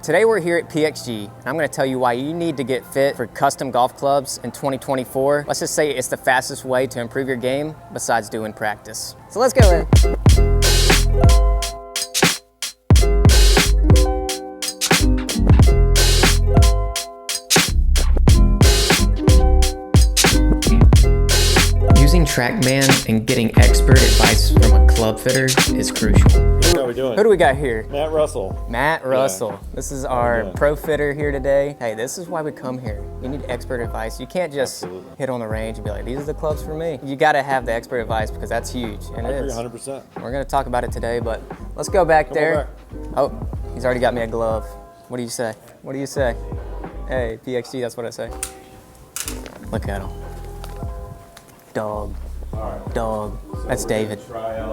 Today we're here at PXG, and I'm going to tell you why you need to get fit for custom golf clubs in 2024. Let's just say it's the fastest way to improve your game besides doing practice. So let's go in. Using TrackMan and getting expert advice from a club fitter is crucial. How are we doing? Who do we got here? Matt Russell. Matt Russell. Yeah. This is our pro fitter here today. Hey, this is why we come here. You need expert advice. You can't just hit on the range and be like, these are the clubs for me. You got to have the expert advice because that's huge, and it is. 100%. We're going to talk about it today, but let's go back there. Oh, he's already got me a glove. What do you say? What do you say? Hey, PXG, that's what I say. Look at him. Dog. Dog. That's David.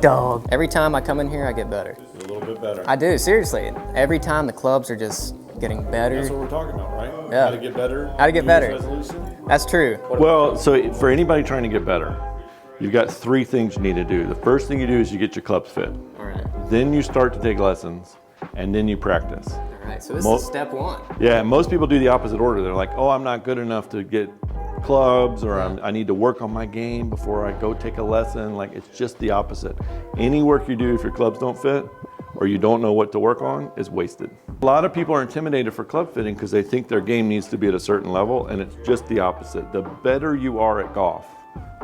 Dog. Every time I come in here, I get better. Just a little bit better. I do, seriously. Every time the clubs are just getting better. That's what we're talking about, right? Yeah. How to get better. How to get better. Resolution. That's true. Well, so for anybody trying to get better, you've got three things you need to do. The first thing you do is you get your clubs fit. All right. Then you start to take lessons, and then you practice. All right, so this is step one. Yeah, most people do the opposite order. They're like, oh, I'm not good enough to get clubs, or I need to work on my game before I go take a lesson. Like, it's just the opposite. Any work you do, if your clubs don't fit or you don't know what to work on, is wasted. A lot of people are intimidated for club fitting because they think their game needs to be at a certain level, and it's just the opposite. The better you are at golf,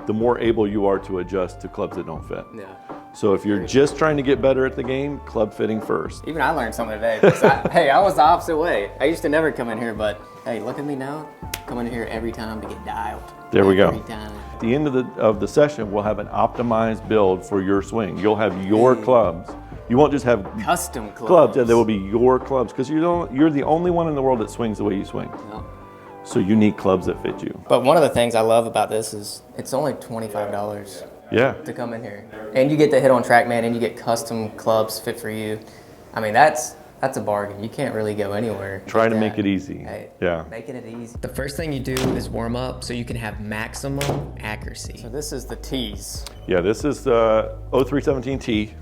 the more able you are to adjust to clubs that don't fit. Yeah. So if you're just trying to get better at the game, club fitting first. Even I learned something today. Because I was the opposite way. I used to never come in here, but hey, look at me now. Coming in here every time to get dialed. There we go. Every time. At the end of the session, we'll have an optimized build for your swing. You'll have your clubs. You won't just have custom clubs. Yeah, they will be your clubs, because you're the only one in the world that swings the way you swing. No. So you need clubs that fit you. But one of the things I love about this is it's only $25. Yeah. To come in here. And you get to hit on TrackMan and you get custom clubs fit for you. I mean, that's a bargain. You can't really go anywhere. Try to make it easy. Hey, yeah. Making it easy. The first thing you do is warm up so you can have maximum accuracy. So this is the tees. Yeah, this is the 0317T.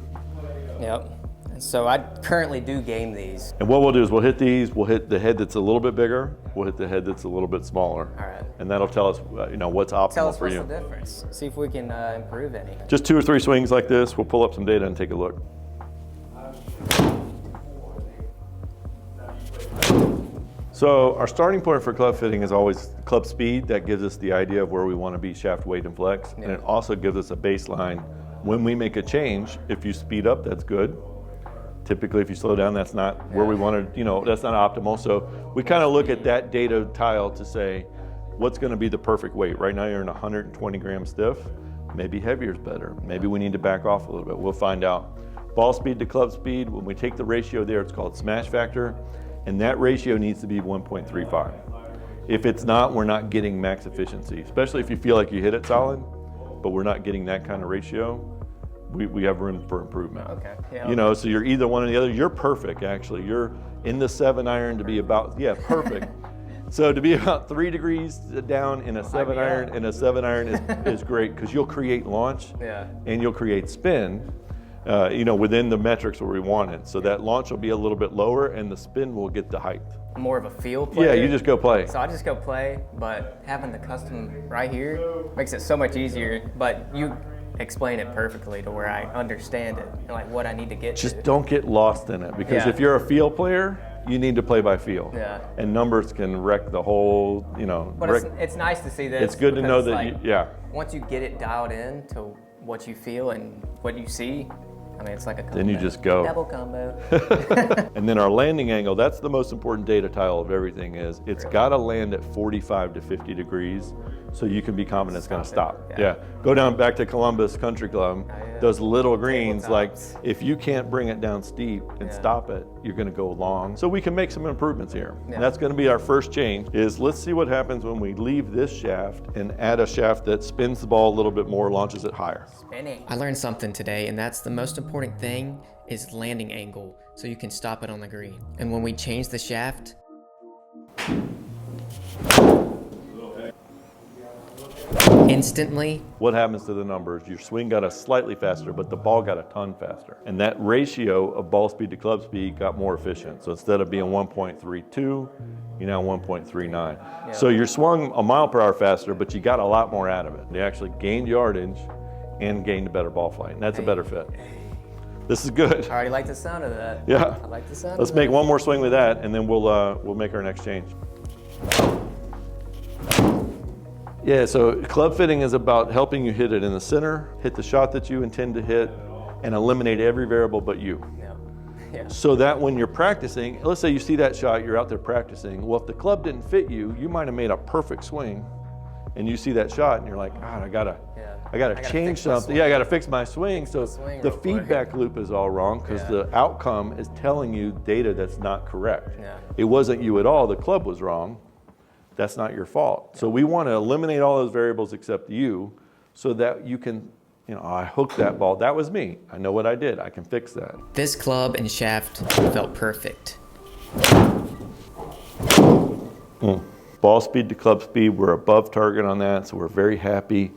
Yep. And so I currently do game these. And what we'll do is we'll hit these, we'll hit the head that's a little bit bigger, we'll hit the head that's a little bit smaller. All right. And that'll tell us what's optimal for you. Tell us what's the difference. See if we can improve any. Just 2 or 3 swings like this. We'll pull up some data and take a look. So our starting point for club fitting is always club speed. That gives us the idea of where we want to be shaft weight and flex. Yeah. And it also gives us a baseline. When we make a change, if you speed up, that's good. Typically, if you slow down, that's not where we want to, that's not optimal. So we kind of look at that data tile to say, what's going to be the perfect weight? Right now, you're in 120 gram stiff. Maybe heavier is better. Maybe we need to back off a little bit. We'll find out. Ball speed to club speed, when we take the ratio there, it's called smash factor. And that ratio needs to be 1.35. If it's not, we're not getting max efficiency, especially if you feel like you hit it solid, but we're not getting that kind of ratio. We have room for improvement. Okay. Yeah, So you're either one or the other. You're perfect, actually. You're in the 7 iron to be about, perfect. So to be about 3 degrees down in a 7 iron, is great, because you'll create launch and you'll create spin. Within the metrics where we want it. So that launch will be a little bit lower and the spin will get the height. More of a feel play. Yeah, you just go play. So I just go play, but having the custom right here makes it so much easier. But you explain it perfectly to where I understand it and like what I need to get to. Just don't get lost in it, because if you're a feel player, you need to play by feel. Yeah. And numbers can wreck the whole, But it's nice to see this. It's good to know that once you get it dialed in to what you feel and what you see, I mean, it's like a combo. Then you just go. Double combo. And then our landing angle, that's the most important data tile of everything, is it's got to land at 45 to 50 degrees so you can be confident it's going to stop. Yeah. Go down back to Columbus Country Club, those little greens, like if you can't bring it down steep and stop it, you're going to go long. So we can make some improvements here. Yeah. And that's going to be our first change, is let's see what happens when we leave this shaft and add a shaft that spins the ball a little bit more, launches it higher. Spinning. I learned something today, and that's the most important thing is landing angle, so you can stop it on the green. And when we change the shaft, instantly. What happens to the numbers? Your swing got a slightly faster, but the ball got a ton faster. And that ratio of ball speed to club speed got more efficient. So instead of being 1.32, you're now 1.39. Yeah. So you swung a mile per hour faster, but you got a lot more out of it. You actually gained yardage and gained a better ball flight. And that's a better fit. This is good. I already like the sound of that. Yeah. I like the sound Let's of that. make one more swing with that, and then we'll make our next change. Yeah, so club fitting is about helping you hit it in the center, hit the shot that you intend to hit, and eliminate every variable but you. Yeah. Yeah. So that when you're practicing, let's say you see that shot, you're out there practicing. Well, if the club didn't fit you, you might have made a perfect swing, and you see that shot, and you're like, God, I gotta change something. Yeah, I gotta fix my swing. So the feedback loop is all wrong because the outcome is telling you data that's not correct. Yeah. It wasn't you at all. The club was wrong. That's not your fault. So we want to eliminate all those variables except you, so that you can, I hooked that ball. That was me. I know what I did. I can fix that. This club and shaft felt perfect. Ball speed to club speed, we're above target on that, so we're very happy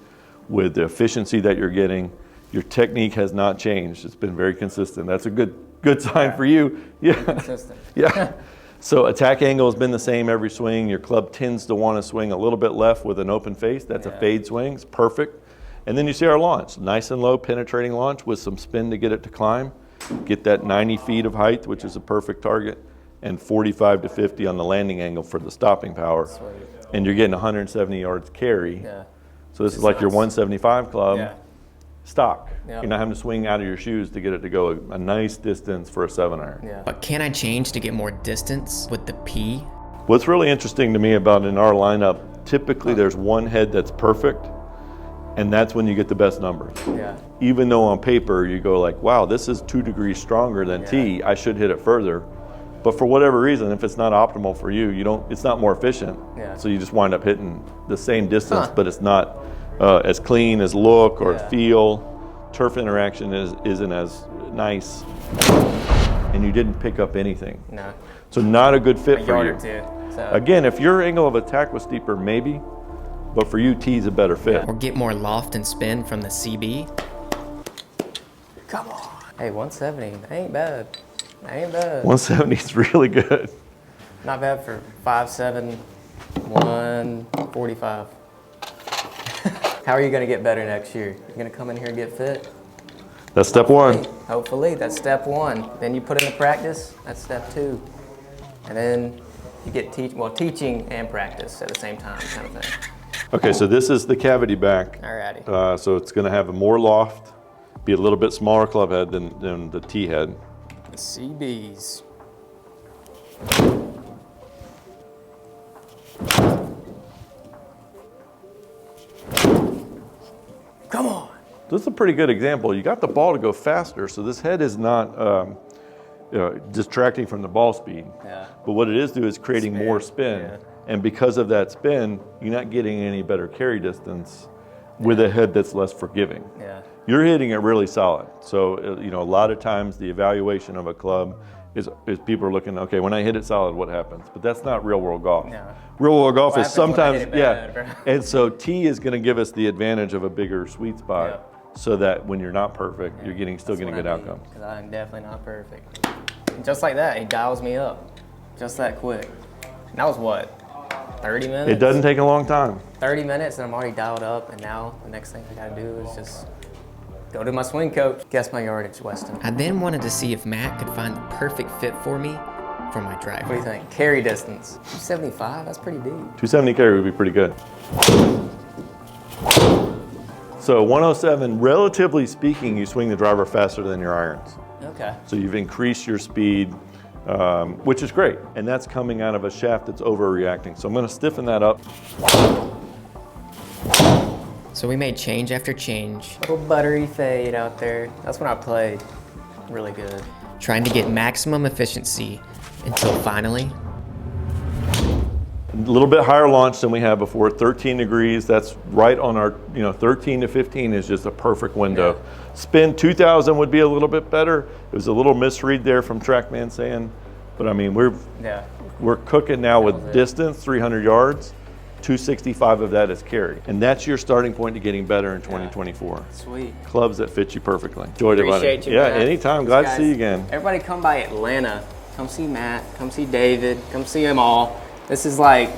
with the efficiency that you're getting. Your technique has not changed. It's been very consistent. That's a good sign for you. Yeah. Consistent. Yeah. So attack angle has been the same every swing. Your club tends to want to swing a little bit left with an open face. That's a fade swing. It's perfect. And then you see our launch. Nice and low penetrating launch with some spin to get it to climb. Get that 90 feet of height, which is a perfect target, and 45 to 50 on the landing angle for the stopping power. Sweet. And you're getting 170 yards carry. Yeah. So this is like your 175 club. Yeah. Stock. Yep. You're not having to swing out of your shoes to get it to go a nice distance for a 7-iron. Yeah. But can I change to get more distance with the P? What's really interesting to me about in our lineup, typically there's one head that's perfect, and that's when you get the best numbers. Yeah. Even though on paper you go like, wow, this is 2 degrees stronger than T, I should hit it further. But for whatever reason, if it's not optimal for you, it's not more efficient. Yeah. So you just wind up hitting the same distance, but it's not as clean as look or feel. Turf interaction isn't as nice, and you didn't pick up anything. No. So not a good fit A for yard you. or two. So. Again, if your angle of attack was steeper, maybe, but for you, T's a better fit. Or get more loft and spin from the CB. Come on. Hey, 170, that ain't bad. That ain't bad. 170 is really good. Not bad for 5'7", 145. How are you going to get better next year? You going to come in here and get fit? That's step one. Hopefully, that's step one. Then you put in the practice, that's step two. And then you get teaching and practice at the same time kind of thing. Okay, so this is the cavity back. Alrighty. So it's going to have a more loft, be a little bit smaller club head than the T head. The CBs. Come on. This is a pretty good example. You got the ball to go faster, so this head is not distracting from the ball speed. Yeah. But what it is doing is creating more spin. Yeah. And because of that spin, you're not getting any better carry distance with a head that's less forgiving. Yeah. You're hitting it really solid. So, a lot of times the evaluation of a club is people are looking, okay, when I hit it solid, what happens? But that's not real world golf. No. Real world golf What is happens when I sometimes, hit it bad, bro? And so T is going to give us the advantage of a bigger sweet spot so that when you're not perfect, you're still getting good outcomes. Because I'm definitely not perfect. And just like that, he dials me up. Just that quick. And that was what? 30 minutes? It doesn't take a long time. 30 minutes and I'm already dialed up, and now the next thing I gotta do is just go to my swing coach. Guess my yardage, Weston. I then wanted to see if Matt could find the perfect fit for me for my driver. What do you think? Carry distance. 275, that's pretty deep. 270 carry would be pretty good. So 107, relatively speaking, you swing the driver faster than your irons. Okay. So you've increased your speed, which is great. And that's coming out of a shaft that's overreacting. So I'm gonna stiffen that up. So we made change after change. Little buttery fade out there. That's when I played really good. Trying to get maximum efficiency until finally. A little bit higher launch than we had before, 13 degrees. That's right on our, 13 to 15 is just a perfect window. Yeah. Spin 2,000 would be a little bit better. It was a little misread there from TrackMan saying, but I mean, we're cooking now with distance, 300 yards. 265 of that is carry. And that's your starting point to getting better in 2024. Sweet. Clubs that fit you perfectly. Enjoyed it, buddy. Appreciate you, Yeah, Matt. anytime. Glad to see you again. Everybody come by Atlanta. Come see Matt. Come see David. Come see them all. This is like,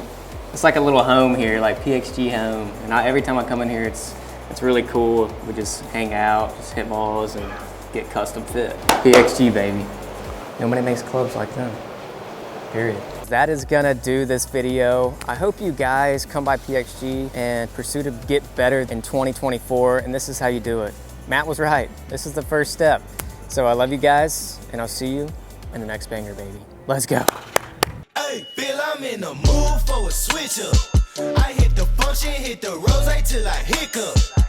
it's like a little home here, like PXG home. And every time I come in here, it's really cool. We just hang out, just hit balls, and get custom fit. PXG, baby. Nobody makes clubs like them. Period. That is gonna do this video. I hope you guys come by PXG and pursue to get better in 2024, and this is how you do it. Matt was right. This is the first step. So I love you guys, and I'll see you in the next banger, baby. Let's go. Hey, Bill, I'm in the mood for a switch up. I hit the function, hit the rose till I hiccup.